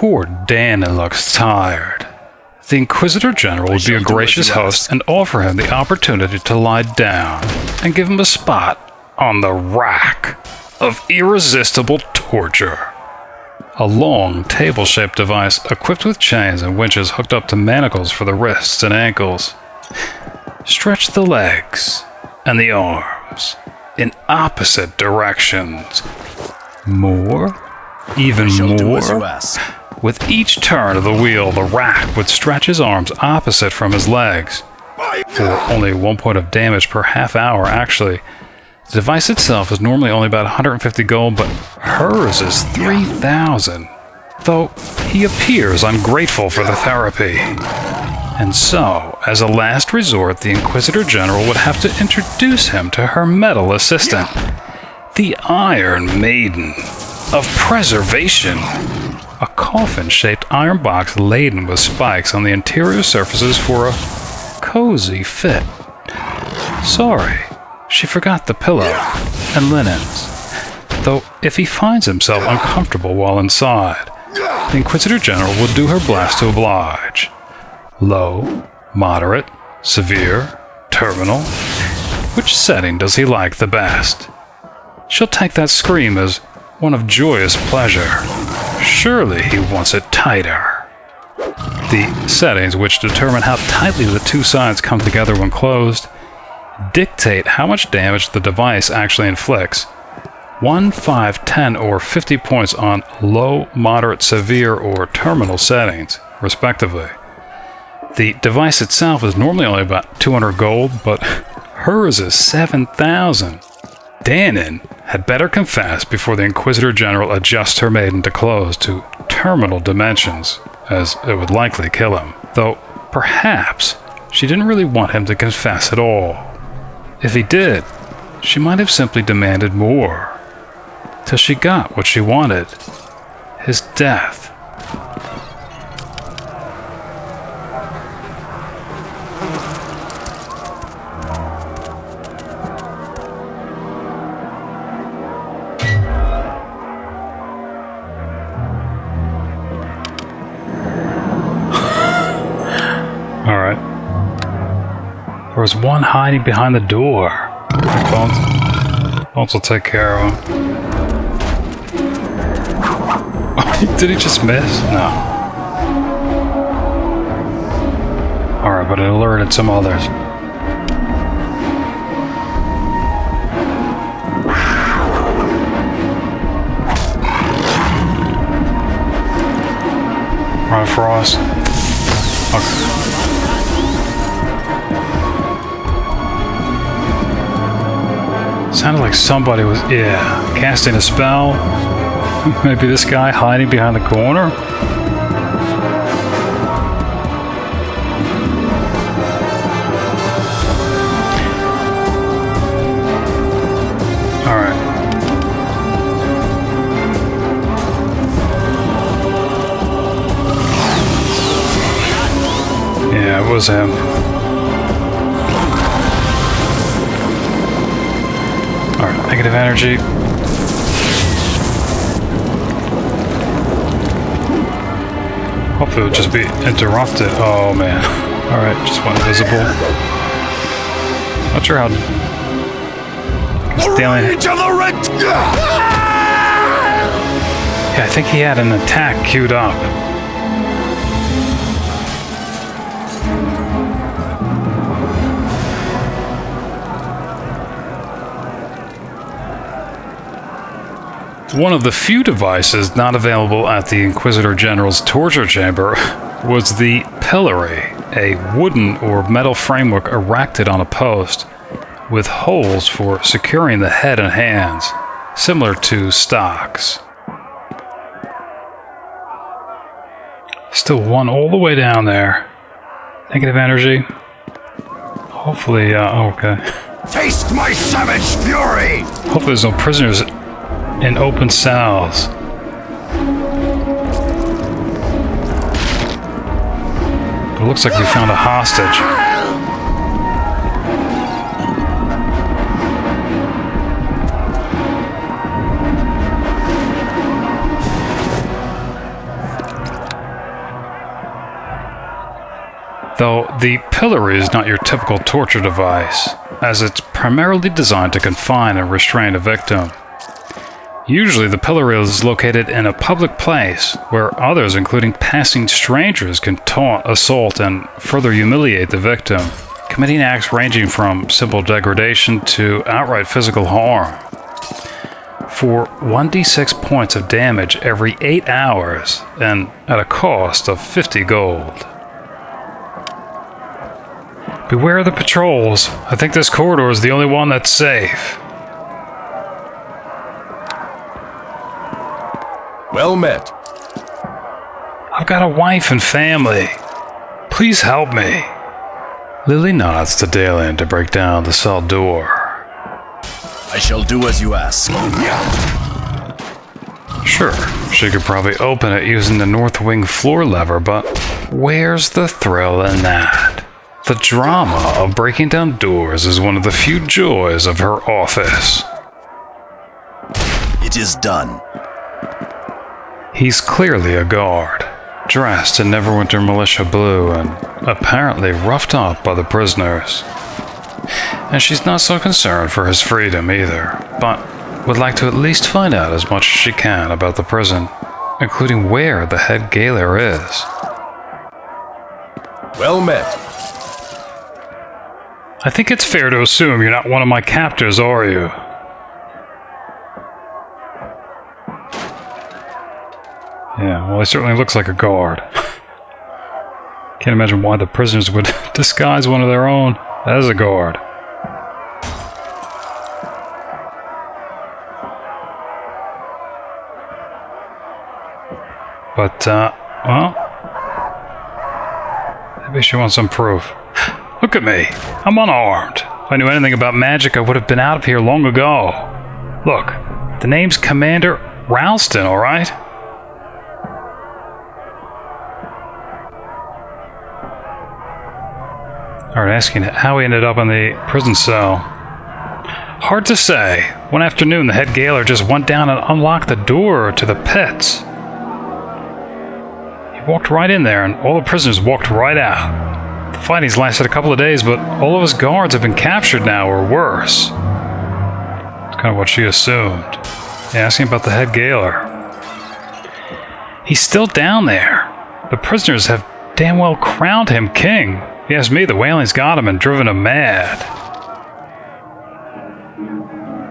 Poor Dannen looks tired. The Inquisitor General would be a gracious host and offer him the opportunity to lie down and give him a spot on the rack of Irresistible Torture. A long, table-shaped device equipped with chains and winches hooked up to manacles for the wrists and ankles. Stretch the legs and the arms in opposite directions. More, even more. With each turn of the wheel, the rack would stretch his arms opposite from his legs. For only 1 point of damage per half hour, actually. The device itself is normally only about 150 gold, but hers is 3,000. Though he appears ungrateful for the therapy. And so, as a last resort, the Inquisitor General would have to introduce him to her metal assistant, the Iron Maiden of Preservation. A coffin-shaped iron box laden with spikes on the interior surfaces for a cozy fit. Sorry, she forgot the pillow and linens. Though if he finds himself uncomfortable while inside, the Inquisitor General will do her best to oblige. Low, moderate, severe, terminal. Which setting does he like the best? She'll take that scream as one of joyous pleasure. Surely he wants it tighter. The settings, which determine how tightly the two sides come together when closed, dictate how much damage the device actually inflicts. 1, 5, 10, or 50 points on low, moderate, severe, or terminal settings, respectively. The device itself is normally only about 200 gold, but hers is 7,000. Dannen had better confess before the Inquisitor General adjusts her maiden to close to terminal dimensions, as it would likely kill him. Though, perhaps, she didn't really want him to confess at all. If he did, she might have simply demanded more, till she got what she wanted, his death. There was one hiding behind the door. Bones will take care of him. Did he just miss? No. Alright, but it alerted some others. Run for us. Okay. Sounded like somebody was, casting a spell. Maybe this guy hiding behind the corner? Alright. Yeah, it was him. Alright, negative energy. Hopefully it'll just be interrupted. Oh man. Alright, just went invisible. Not sure how... Daelan... Yeah, I think he had an attack queued up. One of the few devices not available at the Inquisitor General's torture chamber was the Pillory, a wooden or metal framework erected on a post with holes for securing the head and hands, similar to stocks. Still one all the way down there. Negative energy. Hopefully, okay. Taste my savage fury! Hopefully there's no prisoners in open cells. It looks like we found a hostage. Though the pillory is not your typical torture device, as it's primarily designed to confine and restrain a victim. Usually the pillory is located in a public place, where others, including passing strangers, can taunt, assault, and further humiliate the victim, committing acts ranging from simple degradation to outright physical harm. For 1d6 points of damage every 8 hours, and at a cost of 50 gold. Beware of the patrols. I think this corridor is the only one that's safe. Well met. I've got a wife and family. Please help me. Lilly nods to Daelan to break down the cell door. I shall do as you ask. Sure, she could probably open it using the north wing floor lever, but where's the thrill in that? The drama of breaking down doors is one of the few joys of her office. It is done. He's clearly a guard, dressed in Neverwinter militia blue and apparently roughed up by the prisoners. And she's not so concerned for his freedom either, but would like to at least find out as much as she can about the prison, including where the Head Gaoler is. Well met. I think it's fair to assume you're not one of my captors, are you? Yeah, well, he certainly looks like a guard. Can't imagine why the prisoners would disguise one of their own as a guard. But, well, maybe she wants some proof. Look at me. I'm unarmed. If I knew anything about magic, I would have been out of here long ago. Look, the name's Commander Ralsten, all right? Alright, asking how he ended up in the prison cell. Hard to say. One afternoon, the Head Gaoler just went down and unlocked the door to the pits. He walked right in there, and all the prisoners walked right out. The fighting's lasted a couple of days, but all of his guards have been captured now, or worse. It's kind of what she assumed. Yeah, asking about the Head Gaoler. He's still down there. The prisoners have damn well crowned him king. If you ask me, the whaling's got him and driven him mad.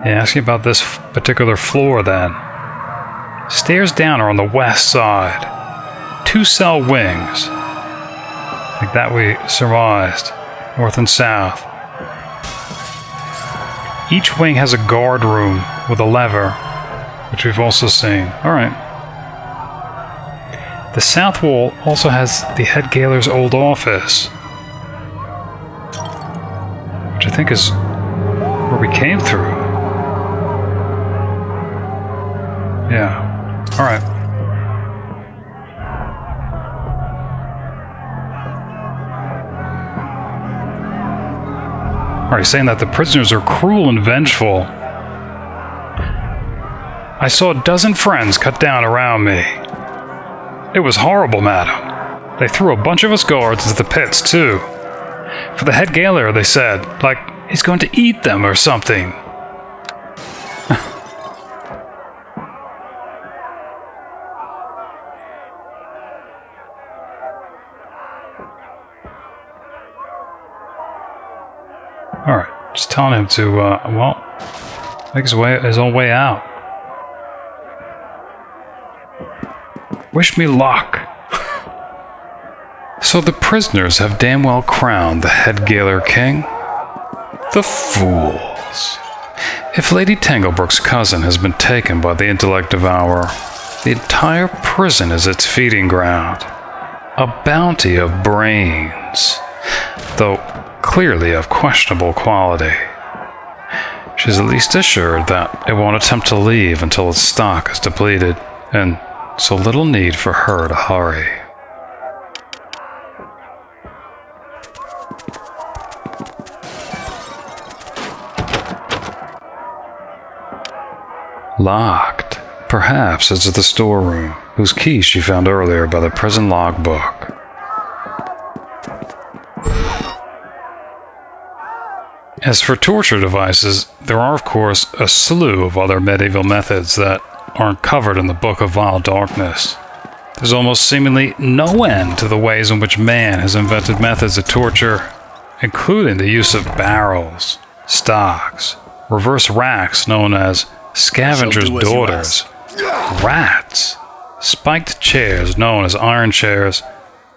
Yeah, asking about this particular floor then. Stairs down are on the west side. 2 cell wings. Like that we surmised. North and south. Each wing has a guard room with a lever, which we've also seen. Alright. The south wall also has the Head Gaoler's old office, which I think is where we came through. Yeah. Alright. Alright, saying that the prisoners are cruel and vengeful. I saw a dozen friends cut down around me. It was horrible, madam. They threw a bunch of us guards into the pits, too. For the Head Gaoler, they said, like he's going to eat them or something. Alright, just telling him to, well, make his own way out. Wish me luck. So the prisoners have damn well crowned the Head Gaoler king? The fools. If Lady Tanglebrook's cousin has been taken by the intellect devourer, the entire prison is its feeding ground. A bounty of brains, though clearly of questionable quality. She's at least assured that it won't attempt to leave until its stock is depleted, and so little need for her to hurry. Locked. Perhaps it's the storeroom, whose key she found earlier by the prison logbook. As for torture devices, there are of course a slew of other medieval methods that aren't covered in the Book of Vile Darkness. There's almost seemingly no end to the ways in which man has invented methods of torture, including the use of barrels, stocks, reverse racks known as Scavenger's Daughters, rats, spiked chairs known as iron chairs,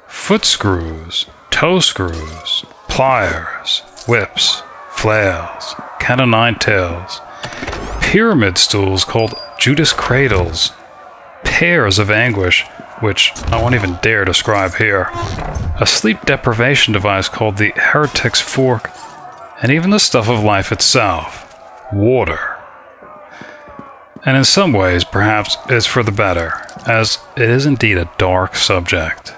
foot screws, toe screws, pliers, whips, flails, cat o' nine tails, pyramid stools called Judas Cradles, Pears of Anguish, which I won't even dare describe here, a sleep deprivation device called the Heretic's Fork, and even the stuff of life itself, water. And in some ways, perhaps, it's for the better, as it is indeed a dark subject.